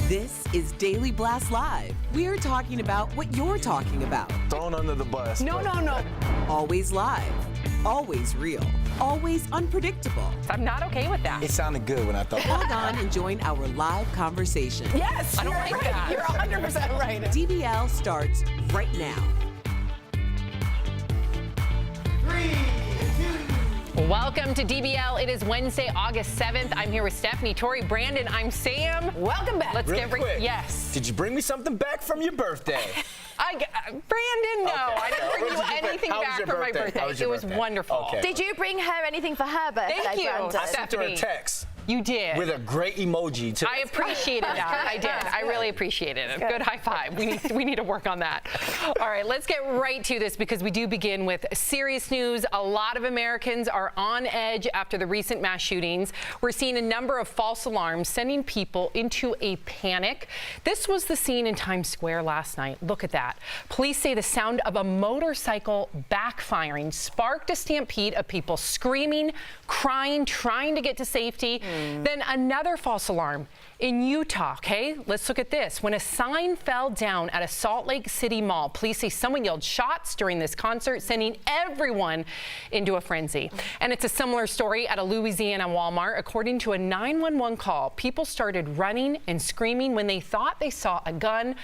This is Daily Blast Live. We're talking about what you're talking about. Thrown under the bus. No. Always live, always real, always unpredictable. I'm not okay with that. It sounded good when I thought. Log on and join our live conversation. Yes, I don't like that. You're 100% right. DBL starts right now. Welcome to DBL. It is Wednesday, August 7th. I'm here with Stephanie, Tori, Brandon. I'm Sam. Welcome back. Let's Really quick. Yes. Did you bring me something back from your birthday? Brandon, no. Okay. I didn't bring you anything How was back your from my birthday? birthday. How was your It was birthday? wonderful. Okay. Did you bring her anything for her birthday, Thank you. Brandon? I sent her a Stephanie. text You did. with a great emoji too. I appreciated that. I did. I really appreciated it. Good high five. We need to work on that. All right, let's get right to this because we do begin with serious news. A lot of Americans are on edge after the recent mass shootings. We're seeing a number of false alarms sending people into a panic. This was the scene in Times Square last night. Look at that. Police say the sound of a motorcycle backfiring sparked a stampede of people screaming, crying, trying to get to safety. Then another false alarm in Utah, okay? Let's look at this. When a sign fell down at a Salt Lake City mall, police say someone yelled shots during this concert, sending everyone into a frenzy. And it's a similar story at a Louisiana Walmart. According to a 911 call, people started running and screaming when they thought they saw a gun.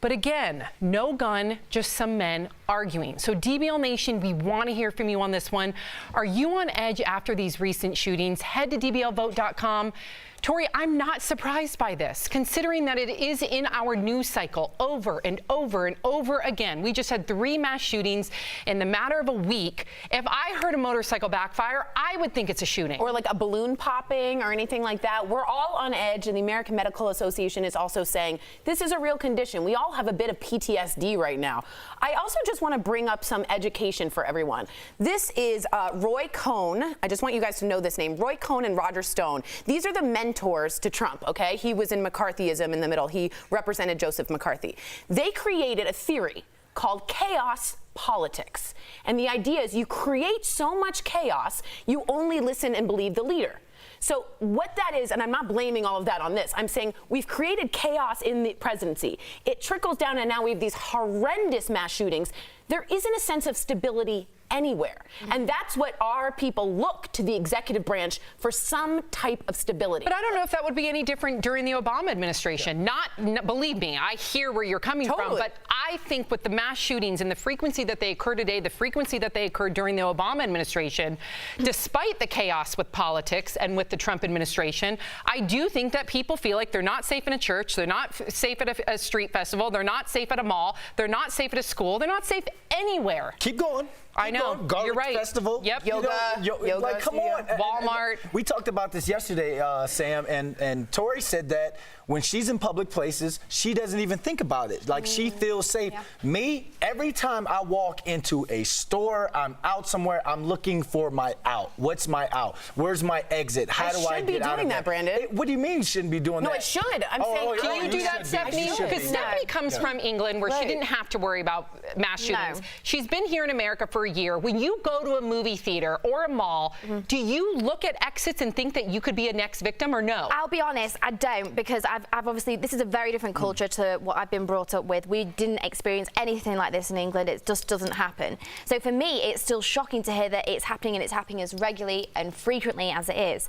But again, no gun, just some men arguing. So DBL Nation, we want to hear from you on this one. Are you on edge after these recent shootings? Head to dblvote.com. Tori, I'm not surprised by this, considering that it is in our news cycle over and over and over again. We just had 3 mass shootings in the matter of a week. If I heard a motorcycle backfire, I would think it's a shooting. Or like a balloon popping or anything like that. We're all on edge, and the American Medical Association is also saying this is a real condition. We all have a bit of PTSD right now. I also just want to bring up some education for everyone. This is Roy Cohn. I just want you guys to know this name. Roy Cohn and Roger Stone. These are the mentors to Trump, okay? He was in McCarthyism in the middle. He represented Joseph McCarthy. They created a theory called chaos politics. And the idea is you create so much chaos, you only listen and believe the leader. So what that is, and I'm not blaming all of that on this, I'm saying we've created chaos in the presidency. It trickles down, and now we have these horrendous mass shootings. There isn't a sense of stability anywhere. And that's what our people look to the executive branch for some type of stability. But I don't know if that would be any different during the Obama administration. Believe me, I hear where you're coming from, but I think with the mass shootings and the frequency that they occur today, the frequency that they occurred during the Obama administration, despite the chaos with politics and with the Trump administration, I do think that people feel like they're not safe in a church, they're not safe at a street festival, they're not safe at a mall, they're not safe at a school, they're not safe anywhere. Keep going. I know. Garlic You're right. Festival. Yep. Yoga. Like, come on. Walmart. We talked about this yesterday, Sam, and Tori said that when she's in public places, she doesn't even think about it. Like, she feels safe. Yeah. Me, every time I walk into a store, I'm out somewhere, I'm looking for my out. What's my out? Where's my exit? How do I get out of that? should be doing that, Brandon. What do you mean you shouldn't be doing that? No, it should. I'm saying, Do you do that, Stephanie? Because Stephanie comes from England, where she didn't have to worry about mass shootings. No. She's been here in America for a year. When you go to a movie theater or a mall, do you look at exits and think that you could be a next victim, or no? I'll be honest, I don't, because I've obviously, this is a very different culture to what I've been brought up with. We didn't experience anything like this in England. It just doesn't happen. So for me, it's still shocking to hear that it's happening, and it's happening as regularly and frequently as it is.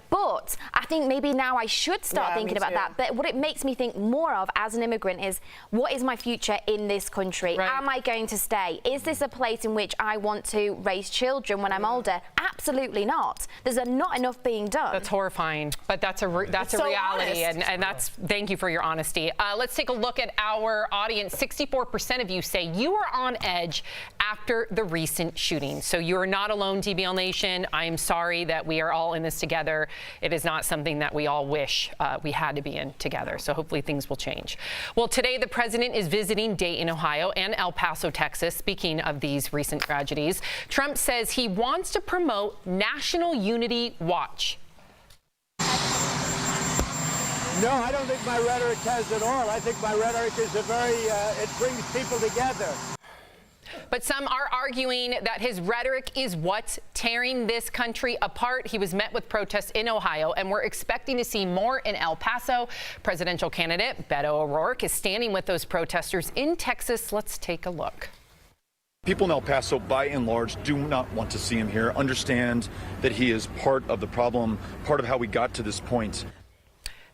But I think maybe now I should start thinking about that. But what it makes me think more of as an immigrant is, what is my future in this country? Right. Am I going to stay? Is this a place in which I want to raise children when I'm older? Absolutely not. There's not enough being done. That's horrifying, but that's a reality, and that's, thank you for your honesty. Let's take a look at our audience. 64% of you say you are on edge after the recent shooting. So you are not alone, DBL Nation. I am sorry that we are all in this together. It is not something that we all wish we had to be in together. So hopefully things will change. Well, today the president is visiting Dayton, Ohio and El Paso, Texas. Speaking of these recent tragedies, Trump says he wants to promote National Unity Watch. No, I don't think my rhetoric has at all. I think my rhetoric is it brings people together. But some are arguing that his rhetoric is what's tearing this country apart. He was met with protests in Ohio, and we're expecting to see more in El Paso. Presidential candidate Beto O'Rourke is standing with those protesters in Texas. Let's take a look. People in El Paso, by and large, do not want to see him here, understand that he is part of the problem, part of how we got to this point.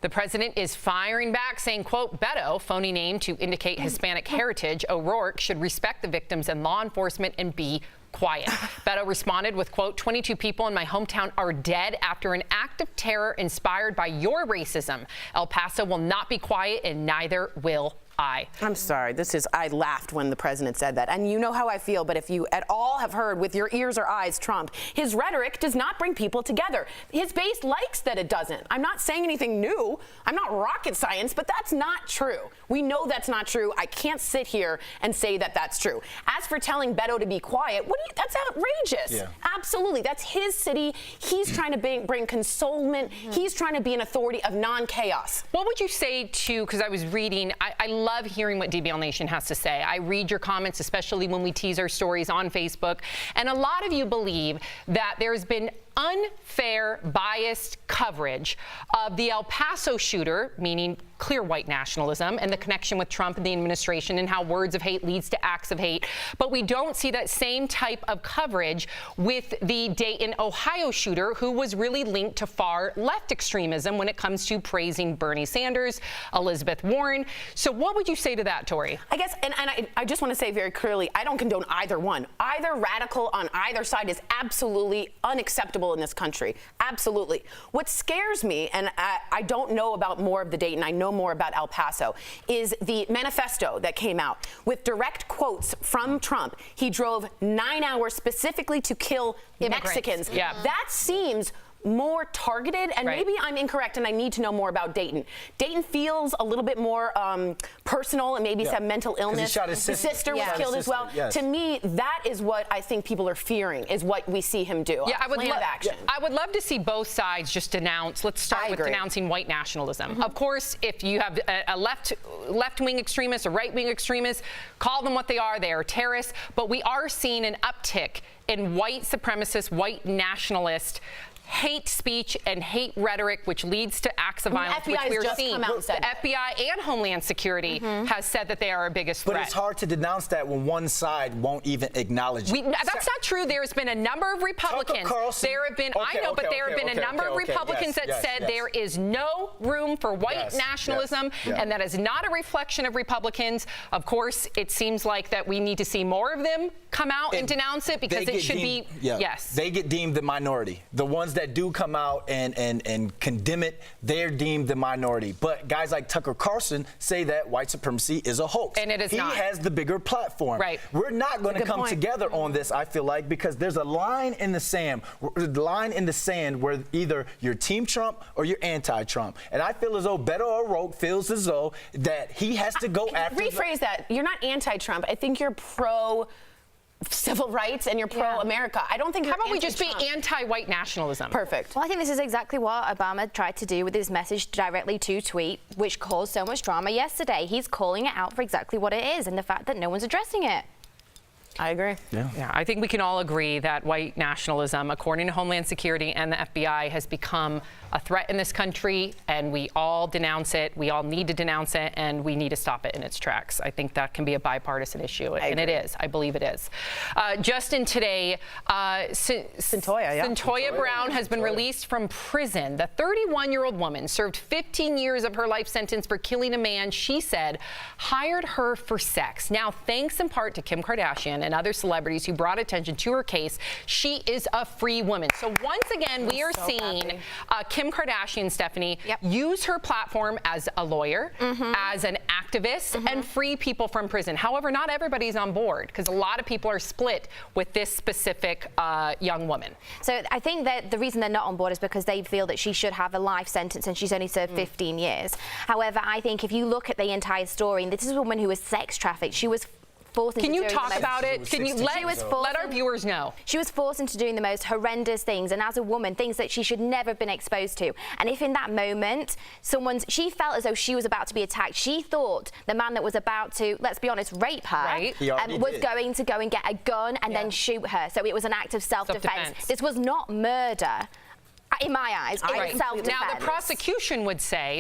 The president is firing back, saying, quote, Beto, phony name to indicate Hispanic heritage, O'Rourke should respect the victims and law enforcement and be quiet. Beto responded with, quote, 22 people in my hometown are dead after an act of terror inspired by your racism. El Paso will not be quiet, and neither will I. I'm sorry. I laughed when the president said that. And you know how I feel, but if you at all have heard with your ears or eyes Trump, his rhetoric does not bring people together. His base likes that it doesn't. I'm not saying anything new. I'm not rocket science, but that's not true. We know that's not true. I can't sit here and say that that's true. As for telling Beto to be quiet, that's outrageous. Yeah. Absolutely. That's his city. He's trying to bring consolement. He's trying to be an authority of non-chaos. What would you say to, because I was reading, I love hearing what DBL Nation has to say. I read your comments, especially when we tease our stories on Facebook. And a lot of you believe that there's been unfair, biased coverage of the El Paso shooter, meaning clear white nationalism, and the connection with Trump and the administration and how words of hate leads to acts of hate. But we don't see that same type of coverage with the Dayton, Ohio shooter, who was really linked to far left extremism when it comes to praising Bernie Sanders, Elizabeth Warren. So what would you say to that, Tori? I guess, and I just want to say very clearly, I don't condone either one. Either radical on either side is absolutely unacceptable in this country. Absolutely. What scares me, and I don't know about more of the Dayton, I know more about El Paso, is the manifesto that came out with direct quotes from Trump. He drove 9 hours specifically to kill Mexicans. Yeah. That seems more targeted, and maybe I'm incorrect and I need to know more about Dayton. Dayton feels a little bit more personal and maybe some mental illness. His sister was killed as well. Yes. To me, that is what I think people are fearing, is what we see him do. Yeah, I would love to see both sides just denounce. Let's start with denouncing white nationalism. Of course, if you have a left-wing extremist or right-wing extremist, call them what they are. They are terrorists. But we are seeing an uptick in white supremacist, white nationalist hate speech and hate rhetoric, which leads to acts of violence, which we're seeing. The FBI and Homeland Security has said that they are our biggest threat. But it's hard to denounce that when one side won't even acknowledge it. That's not true. There's been a number of Republicans. There have been, a number of Republicans that said there is no room for white nationalism, and that is not a reflection of Republicans. Of course, it seems like that we need to see more of them come out and denounce it, because it should be, they get deemed the minority. The ones that do come out and condemn it, they're deemed the minority. But guys like Tucker Carlson say that white supremacy is a hoax. And it is not. He has the bigger platform. Right. We're not going to come together on this, I feel like, because there's a line in the sand where either you're Team Trump or you're anti-Trump. And I feel as though Beto O'Rourke feels as though that he has to go after. Rephrase that. You're not anti-Trump. I think you're pro civil rights and you're pro-America. I don't think you're How about we just be anti-white nationalism? Perfect. Well, I think this is exactly what Obama tried to do with his message directly to tweet, which caused so much drama yesterday. He's calling it out for exactly what it is and the fact that no one's addressing it. I agree. Yeah, I think we can all agree that white nationalism, according to Homeland Security and the FBI, has become a threat in this country, and we all denounce it. We all need to denounce it, and we need to stop it in its tracks. I think that can be a bipartisan issue, and it is. I believe it is. Justin, today, Centoya Brown has been released from prison. The 31-year-old woman served 15 years of her life sentence for killing a man she said hired her for sex. Now, thanks in part to Kim Kardashian and other celebrities who brought attention to her case, she is a free woman. So once again, we are seeing Kim Kardashian, Stephanie, use her platform as a lawyer, as an activist, and free people from prison. However, not everybody's on board, because a lot of people are split with this specific young woman. So I think that the reason they're not on board is because they feel that she should have a life sentence and she's only served 15 years. However, I think if you look at the entire story, and this is a woman who was sex trafficked. She was forced into Can you doing talk the most- about it? Can you let our viewers know? She was forced into doing the most horrendous things, and as a woman, things that she should never have been exposed to. And if in that moment, she felt as though she was about to be attacked, she thought the man that was about to, let's be honest, rape her, Right. was going to go and get a gun and then shoot her. So it was an act of self-defense. This was not murder. In my eyes, it's self-defense. Now,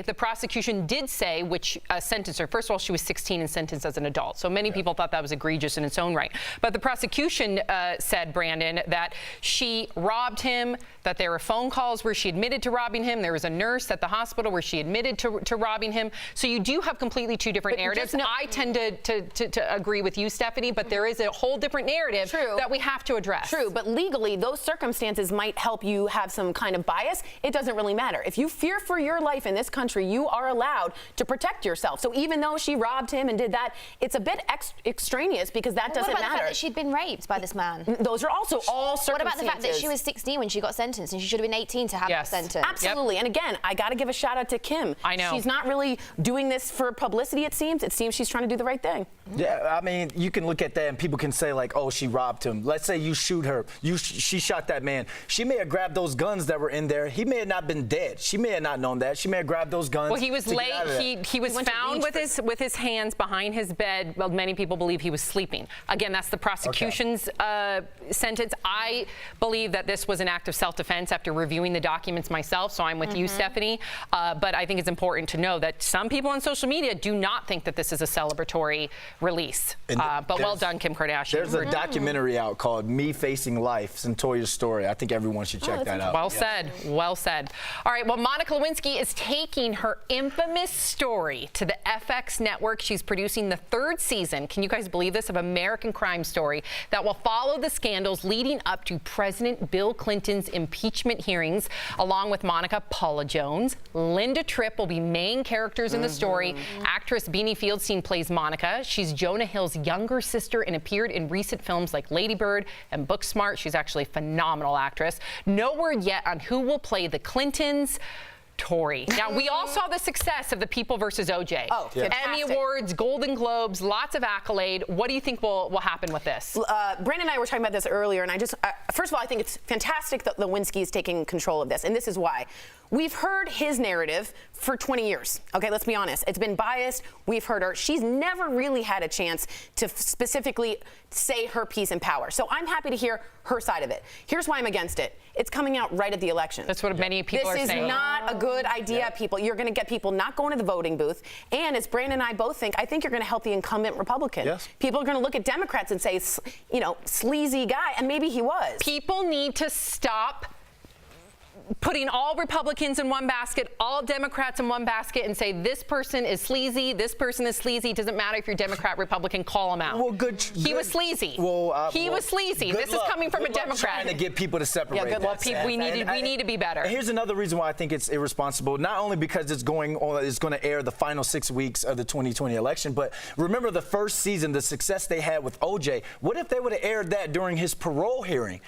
the prosecution did say which sentenced her. First of all, she was 16 and sentenced as an adult. So many people thought that was egregious in its own right. But the prosecution said, Brandon, that she robbed him, that there were phone calls where she admitted to robbing him. There was a nurse at the hospital where she admitted to robbing him. So you do have completely two different narratives. I tend to agree with you, Stephanie, but there is a whole different narrative that we have to address. True, but legally, those circumstances might help you have some kind of bias. It doesn't really matter. If you fear for your life in this country, you are allowed to protect yourself. So even though she robbed him and did that, it's a bit extraneous because that doesn't matter. What about the fact that she'd been raped by this man? Those are also all circumstances. What about the fact that she was 16 when she got sentenced and she should have been 18 to have that sentence? Absolutely. And again, I got to give a shout out to Kim. I know. She's not really doing this for publicity, it seems. It seems she's trying to do the right thing. Yeah, I mean, you can look at that and people can say like, oh, she robbed him. Let's say you shoot her. She shot that man. She may have grabbed those guns that were in there. He may have not been dead. She may have not known that. She may have grabbed those guns. Well, he was late. He was found with his hands behind his bed. Well, many people believe he was sleeping. Again, that's the prosecution's sentence. I believe that this was an act of self-defense after reviewing the documents myself. So I'm with you, Stephanie. But I think it's important to know that some people on social media do not think that this is a celebratory release. But well done, Kim Kardashian. There's a documentary out called Me Facing Life, Centoya's story. I think everyone should check that out. Well said. Well said. All right. Well, Monica Lewinsky is taking her infamous story to the FX network. She's producing the 3rd season. Can you guys believe this? Of American Crime Story that will follow the scandals leading up to President Bill Clinton's impeachment hearings. Along with Monica, Paula Jones, Linda Tripp will be main characters in the story. Actress Beanie Fieldstein plays Monica. She's Jonah Hill's younger sister and appeared in recent films like Lady Bird and Booksmart. She's actually a phenomenal actress. No word yet on who will play the Clintons. Tory. Now, we all saw the success of The People versus OJ. Emmy Awards, Golden Globes, lots of accolade. What do you think will happen with this? Brandon and I were talking about this earlier, and first of all, I think it's fantastic that Lewinsky is taking control of this, and this is why. We've heard his narrative for 20 years. Okay, let's be honest. It's been biased. We've heard her. She's never really had a chance to specifically say her piece in power. So I'm happy to hear her side of it. Here's why I'm against it. It's coming out right at the election. That's what many people are saying. This is not a good idea, people. You're going to get people not going to the voting booth. And as Brandon and I both think, I think you're going to help the incumbent Republican. Yes. People are going to look at Democrats and say, you know, sleazy guy. And maybe he was. People need to stop putting all Republicans in one basket, all Democrats in one basket, and say this person is sleazy, this person is sleazy. It doesn't matter if you're Democrat, Republican, call him out. Well, He was sleazy. He was sleazy. This is coming from a Democrat. Trying to get people to separate. Yeah, good luck. We need to be better. And here's another reason why I think it's irresponsible. Not only because it's going to air the final 6 weeks of the 2020 election, but remember the first season, the success they had with OJ. What if they would have aired that during his parole hearing?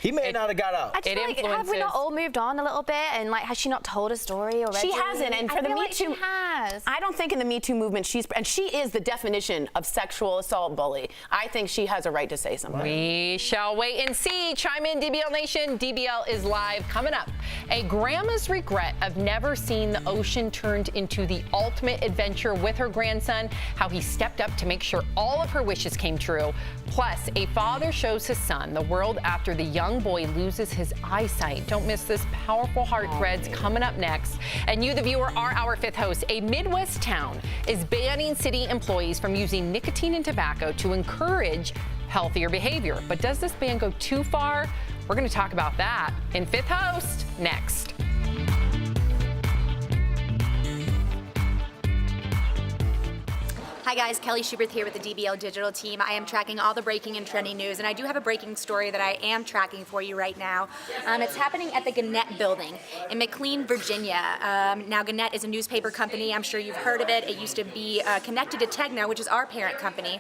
He may not have got out. I just feel like, have we not all moved on a little bit? And like, has she not told a story already? She hasn't. And for the Me Too, she has. I don't think in the Me Too movement she is the definition of sexual assault bully. I think she has a right to say something. We shall wait and see. Chime in, DBL Nation. DBL is live. Coming up, a grandma's regret of never seeing the ocean turned into the ultimate adventure with her grandson, how he stepped up to make sure all of her wishes came true. Plus, a father shows his son the world after the young boy loses his eyesight. Don't miss this. Powerful heart threads coming up next. And you, the viewer, are our 5th host. A Midwest town is banning city employees from using nicotine and tobacco to encourage healthier behavior. But does this ban go too far? We're going to talk about that in 5th host next. Hi guys, Kelly Schuberth here with the DBL Digital team. I am tracking all the breaking and trending news, and I do have a breaking story that I am tracking for you right now. It's happening at the Gannett building in McLean, Virginia. Now Gannett is a newspaper company. I'm sure you've heard of it. It used to be connected to Tegna, which is our parent company.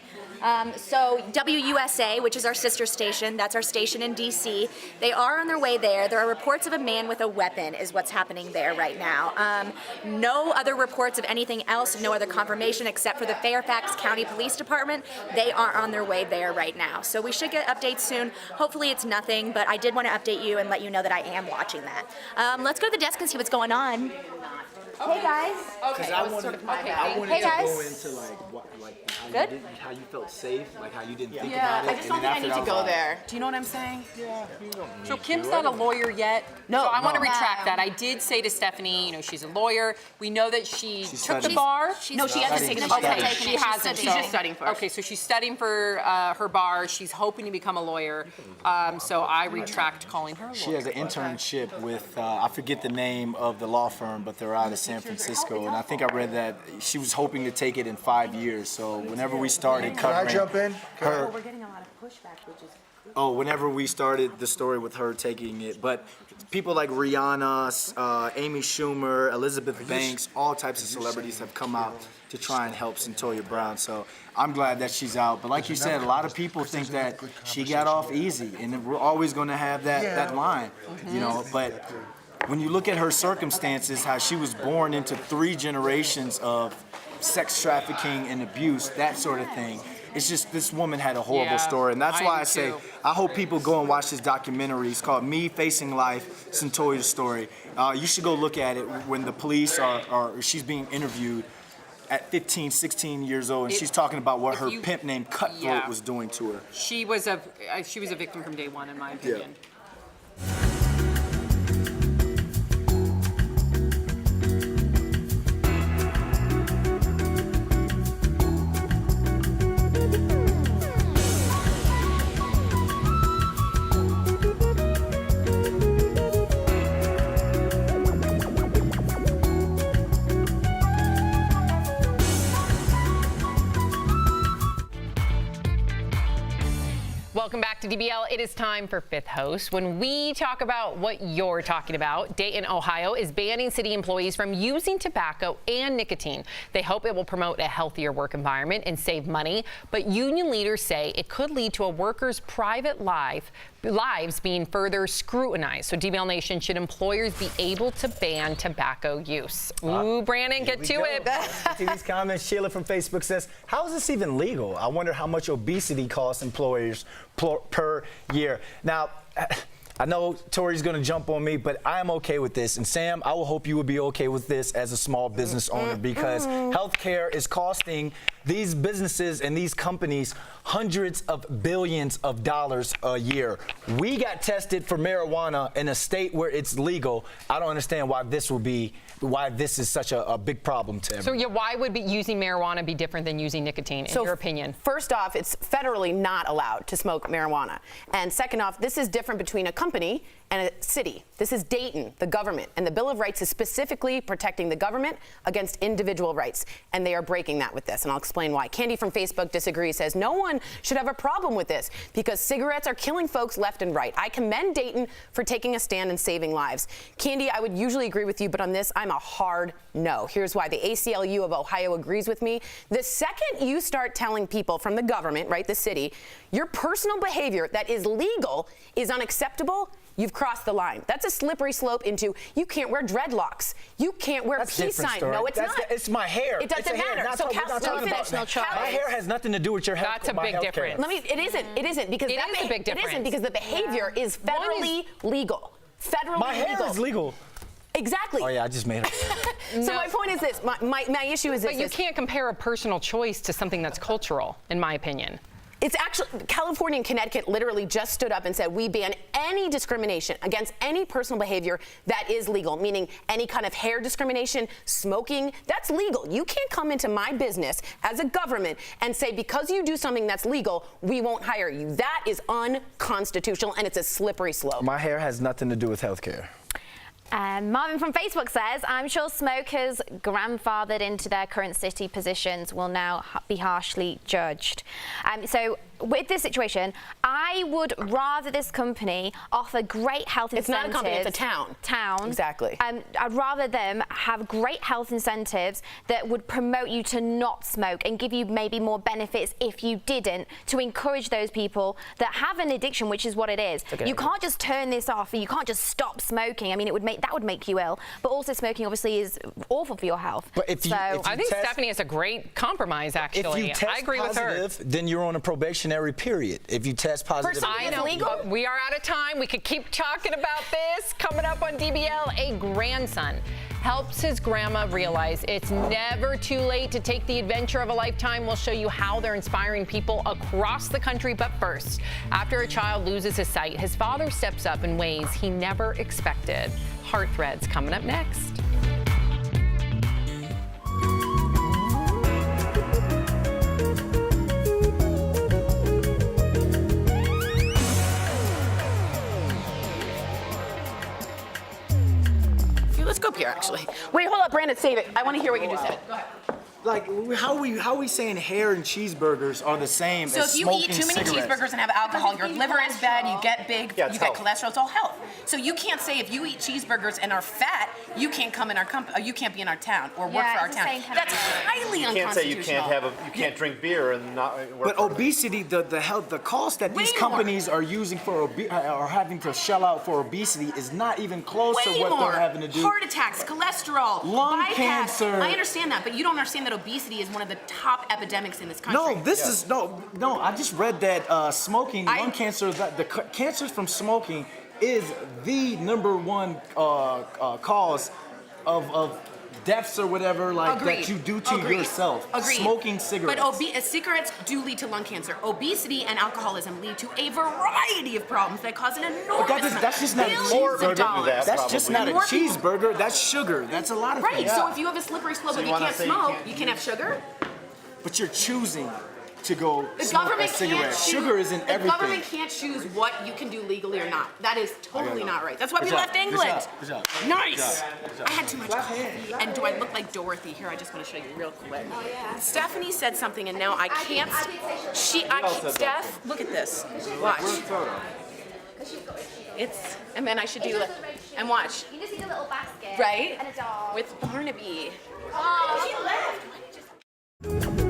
So WUSA, which is our sister station, that's our station in DC, they are on their way there. There are reports of a man with a weapon is what's happening there right now. No other reports of anything else, no other confirmation except for the Fairfax County Police Department. They are on their way there right now. So we should get updates soon. Hopefully it's nothing, but I did want to update you and let you know that I am watching that. Let's go to the desk and see what's going on. Hey guys. Because I wanted Hey, to guys. go into like how you felt safe, like how you didn't think Yeah, about it. I just don't think I need to go there. Do you know what I'm saying? So Kim's not a lawyer yet. No, So I want to no. retract that. I did say to Stephanie, she's a lawyer. We know that she took the studying. bar. No, she hasn't taken it. Okay, She's she hasn't. She's just studying for it. Okay, so she's studying for her bar. She's hoping to become a lawyer. So I retract calling her a lawyer. She has an internship with, I forget the name of the law firm, but they're out of San Francisco. And I think I read that she was hoping to take it in 5 years. So whenever we started covering jump in? her, We're getting a lot of pushback, which is whenever we started the story with her taking it, but people like Rihanna, Amy Schumer, Elizabeth Banks, all types of celebrities have come out to try and help Centoya Brown. So I'm glad that she's out. But like you said, a lot of people think that she got off easy, and we're always going to have that line, But when you look at her circumstances, how she was born into 3 generations of sex trafficking and abuse, that sort of thing. It's just this woman had a horrible story, and that's why I say I hope people go and watch this documentary. It's called Me Facing Life, Centoya's Story. You should go look at it when the police she's being interviewed at 15, 16 years old, and she's talking about what her pimp named Cutthroat was doing to her. She was a victim from day one, in my opinion. Welcome back to DBL. It is time for Fifth Host. When we talk about what you're talking about, Dayton, Ohio is banning city employees from using tobacco and nicotine. They hope it will promote a healthier work environment and save money, but union leaders say it could lead to a worker's private lives being further scrutinized. So DBL Nation, should employers be able to ban tobacco use? Ooh, Brandon, get to it. See these comments. Sheila from Facebook says, how is this even legal? I wonder how much obesity costs employers per year. Now, I know Tori's going to jump on me, but I am okay with this. And Sam, I will hope you will be okay with this as a small business owner, because healthcare is costing these businesses and these companies hundreds of billions of dollars a year. We got tested for marijuana in a state where it's legal. I don't understand why this is such a big problem to everyone. So why would using marijuana be different than using nicotine, in your opinion? First off, it's federally not allowed to smoke marijuana. And second off, this is different between a company and a city. This is Dayton, the government, and the Bill of Rights is specifically protecting the government against individual rights, and they are breaking that with this, and I'll explain why. Candy from Facebook disagrees, says no one should have a problem with this because cigarettes are killing folks left and right. I commend Dayton for taking a stand and saving lives. Candy, I would usually agree with you, but on this, I'm a hard no. Here's why. The ACLU of Ohio agrees with me. The second you start telling people from the government, right, the city, your personal behavior that is legal is unacceptable, you've crossed the line. That's a slippery slope into you can't wear dreadlocks. You can't wear peace sign. No, it's not. It's my hair. It doesn't matter. So my hair has nothing to do with your health. That's a big difference. It isn't because it is a big difference. It isn't because the behavior is federally legal. Federally my hair legal. is legal. Exactly. Oh yeah, I just made it. So my point is this. My issue is this. But you can't compare a personal choice to something that's cultural, in my opinion. It's actually, California and Connecticut literally just stood up and said, we ban any discrimination against any personal behavior that is legal, meaning any kind of hair discrimination, smoking, that's legal. You can't come into my business as a government and say, because you do something that's legal, we won't hire you. That is unconstitutional, and it's a slippery slope. My hair has nothing to do with healthcare. Marvin from Facebook says, I'm sure smokers grandfathered into their current city positions will now be harshly judged. So with this situation, I would rather this company offer great health It's incentives. not a company, it's a town. Town. Exactly. I'd rather them have great health incentives that would promote you to not smoke and give you maybe more benefits if you didn't, to encourage those people that have an addiction, which is what it is. Okay. You can't just turn this off. You can't just stop smoking. I mean, that would make you ill. But also smoking obviously is awful for your health. But if you I think test- Stephanie is a great compromise, actually. If you test I agree with her. positive, then you're on a probationary period. If you test positive, I know, but we are out of time. We could keep talking about this. Coming up on DBL, a grandson helps his grandma realize it's never too late to take the adventure of a lifetime. We'll show you how they're inspiring people across the country. But first, after a child loses his sight, his father steps up in ways he never expected. Heart Threads coming up next. Let's go up here, actually. Wait, hold up, Brandon, save it. I want to hear what you just said. Go ahead. like how we saying hair and cheeseburgers are the same So as if you smoking eat too many cigarettes? cheeseburgers and have alcohol, your liver is bad, you get big, Yeah, you it's get health. cholesterol, it's all health. So you can't say if you eat cheeseburgers and are fat, you can't come in our company, you can't be in our town or work Yeah, for our it's the town. same kind of That's thing. highly You can't say unconstitutional. you can't drink beer and not work But for- obesity, the cost that these Way more. companies are using for are having to shell out for obesity is not even close to Way what more. they're having to do. Heart attacks, cholesterol, Lung bypass. cancer. I understand that, but you don't understand that obesity is one of the top epidemics in this country. No, this is no. I just read that smoking, lung cancer, that the cancers from smoking is the #1 cause of deaths or whatever like Agreed. that you do to Agreed. yourself. Agreed. Smoking cigarettes. But cigarettes do lead to lung cancer. Obesity and alcoholism lead to a variety of problems that cause an enormous that's just not a billions cheeseburger. of dollars. That's just not a More people- cheeseburger. That's sugar. That's a lot of Right, things. so if you have a slippery slope So and you you wanna can't say you smoke, can't- you can have sugar? But you're choosing to go The smoke a government cigarette. can't choose. Sugar is in the everything. government can't choose what you can do legally or not. That is totally not right. That's why we Good job. left Good England. job. Good job. Nice. Good job. I had too much coffee. And do I look like Dorothy? Here, I just want to show you real quick. Stephanie said something, and now I can't. Steph, look at this. Watch. And then I should do it. And watch. You just need a little basket. Right? And a dog. With Barnaby. Oh, She left.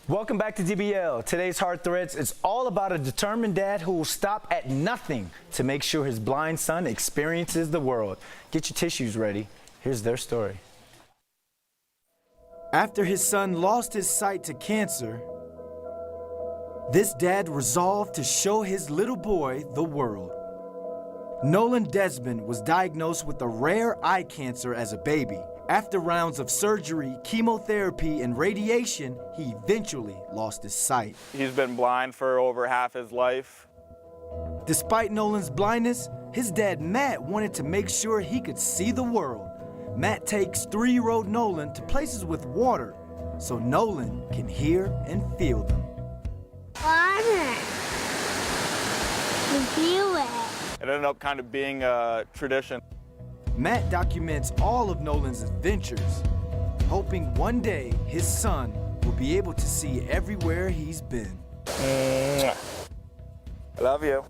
Welcome back to DBL. Today's Heart Threads is all about a determined dad who will stop at nothing to make sure his blind son experiences the world. Get your tissues ready. Here's their story. After his son lost his sight to cancer, this dad resolved to show his little boy the world. Nolan Desmond was diagnosed with a rare eye cancer as a baby. After rounds of surgery, chemotherapy, and radiation, he eventually lost his sight. He's been blind for over half his life. Despite Nolan's blindness, his dad Matt wanted to make sure he could see the world. Matt takes 3-year-old Nolan to places with water so Nolan can hear and feel them. Water. You feel it. It ended up kind of being a tradition. Matt documents all of Nolan's adventures, hoping one day his son will be able to see everywhere he's been. I love you.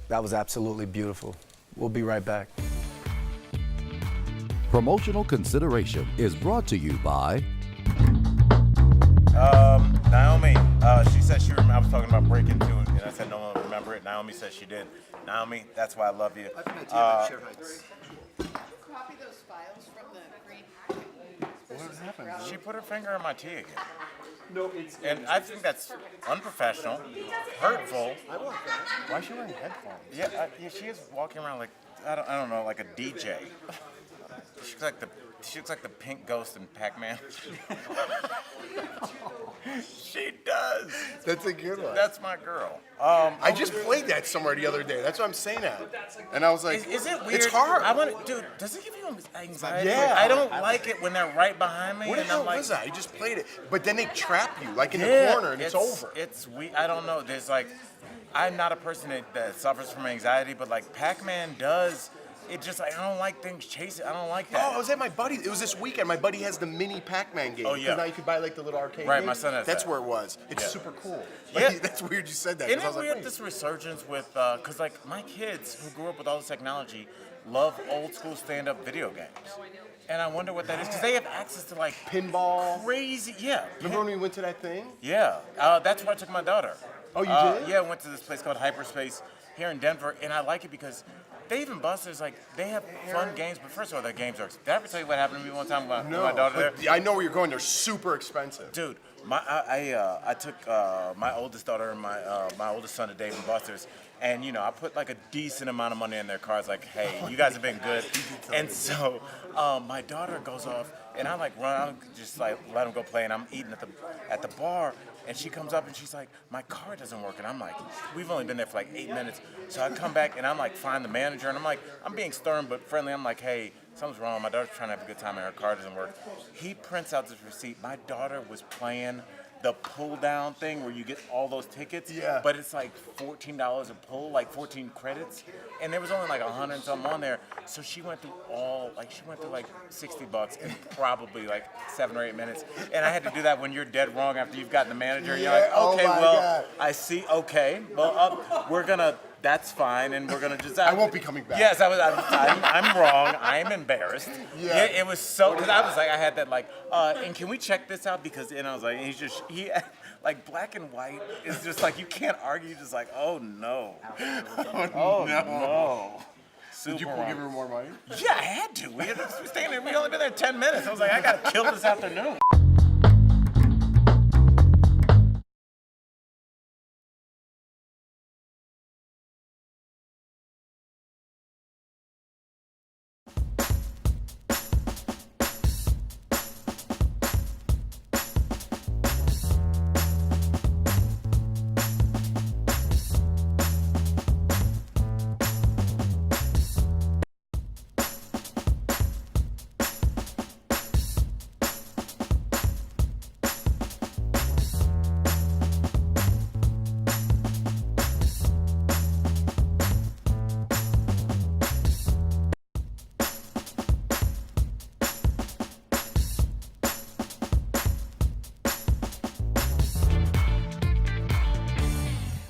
That was absolutely beautiful. We'll be right back. Promotional consideration is brought to you by Naomi, she said I was talking about breaking two, and I said no one will remember it. Naomi said she did. Naomi, that's why I love you. I think I do have share heights. Copy those files from the green packet. What happened? She put her finger in my tea again. No, it's. And I think that's unprofessional, hurtful. I want that. Why is she wearing headphones? Yeah, she is walking around like, I don't know, like a DJ. She's like the She looks like the pink ghost in Pac-Man. She does. That's a good one. That's my girl. I just played that somewhere the other day. That's what I'm saying that. And I was like, is it weird? It's hard. Dude, does it give you anxiety? Yeah. I don't like it when they're right behind me. What the and hell I'm like, was that? I just played it. But then they trap you, like in the corner, and it's over. It's weird. I don't know. There's like, I'm not a person that suffers from anxiety, but like Pac-Man does. It just, like, I don't like things chasing. I don't like that. Oh, I was at my buddy. It was this weekend. My buddy has the mini Pac-Man game. Oh, yeah. Because now you can buy like the little arcade Right, game. my son has That's that. where it was. It's Yeah. super cool. Yeah. Like, that's weird you said that. Isn't 'cause I it was like, weird wait. this resurgence with, because like my kids who grew up with all this technology love old school stand-up video games. And I wonder what that is, because they have access to like pinball. Crazy, yeah. Remember when we went to that thing? Yeah, that's where I took my daughter. Oh, you did? Yeah, I went to this place called Hyperspace here in Denver, and I like it because Dave and Buster's, like, they have fun games, but first of all, their games are. Did I ever tell you what happened to me one time with my daughter there? But I know where you're going. They're super expensive. Dude, I took my oldest daughter and my oldest son to Dave and Buster's, and you know I put like a decent amount of money in their cards. Like, hey, you guys have been good. And so my daughter goes off, and I like run out, just like let them go play, and I'm eating at the bar. And she comes up and she's like, my car doesn't work. And I'm like, we've only been there for like 8 minutes. So I come back and I'm like, find the manager. And I'm like, I'm being stern but friendly. I'm like, hey, something's wrong. My daughter's trying to have a good time and her car doesn't work. He prints out this receipt. My daughter was playing the pull down thing where you get all those tickets. Yeah. But it's like $14 a pull, like 14 credits. And there was only like 100 and something on there. So she went through like $60 in probably like 7 or 8 minutes. And I had to do that when you're dead wrong after you've gotten the manager. And you're like, okay, God. I see. Okay, well, that's fine, and we're gonna just. I won't be coming back. Yes, I'm wrong. I'm embarrassed. Yeah. It was so, because I was like, I had that like, and can we check this out? Because, and I was like, he like black and white is just like, you can't argue, just like, oh no. Oh no. Did you give her more money? Yeah, I had to. We staying there. We only been there 10 minutes. I was like, I gotta kill this afternoon.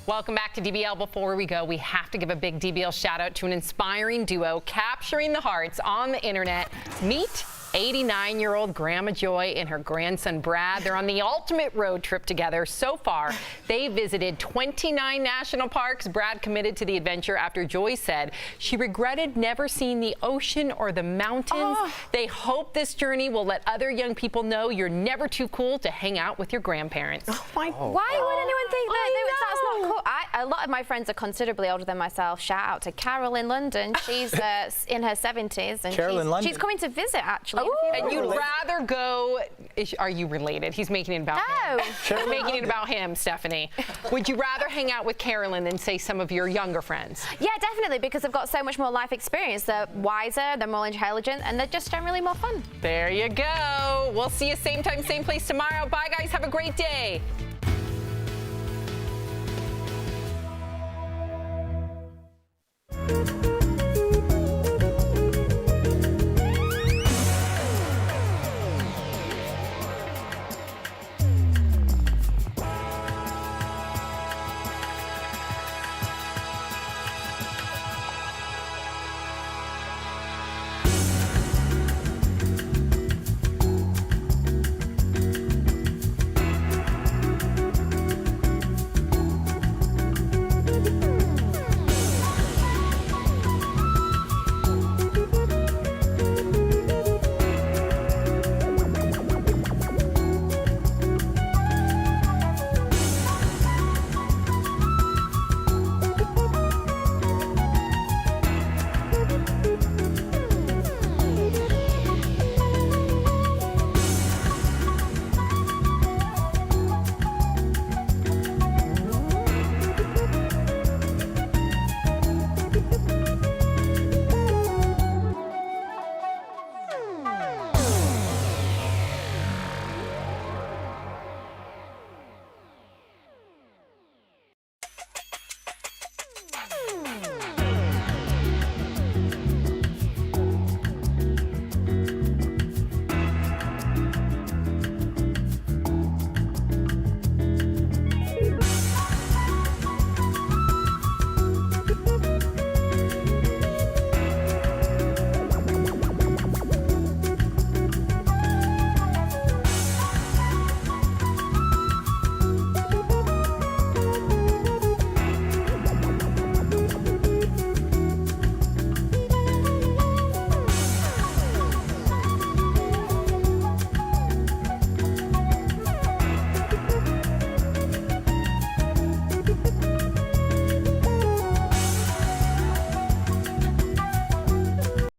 Welcome back to DBL. Before we go, we have to give a big DBL shout out to an inspiring duo capturing the hearts on the internet. Meet 89-year-old Grandma Joy and her grandson Brad. They're on the ultimate road trip together. So far, they visited 29 national parks. Brad committed to the adventure after Joy said she regretted never seeing the ocean or the mountains. They hope this journey will let other young people know you're never too cool to hang out with your grandparents. Why would anyone think that? That's not cool. A lot of my friends are considerably older than myself. Shout out to Carol in London. She's in her 70s. And Carol in London. She's coming to visit, actually. And you'd rather go, are you related? He's making it about him. Making it about him, Stephanie. Would you rather hang out with Carolyn than, say, some of your younger friends? Yeah, definitely, because they've got so much more life experience. They're wiser, they're more intelligent, and they're just generally more fun. There you go. We'll see you same time, same place tomorrow. Bye, guys. Have a great day.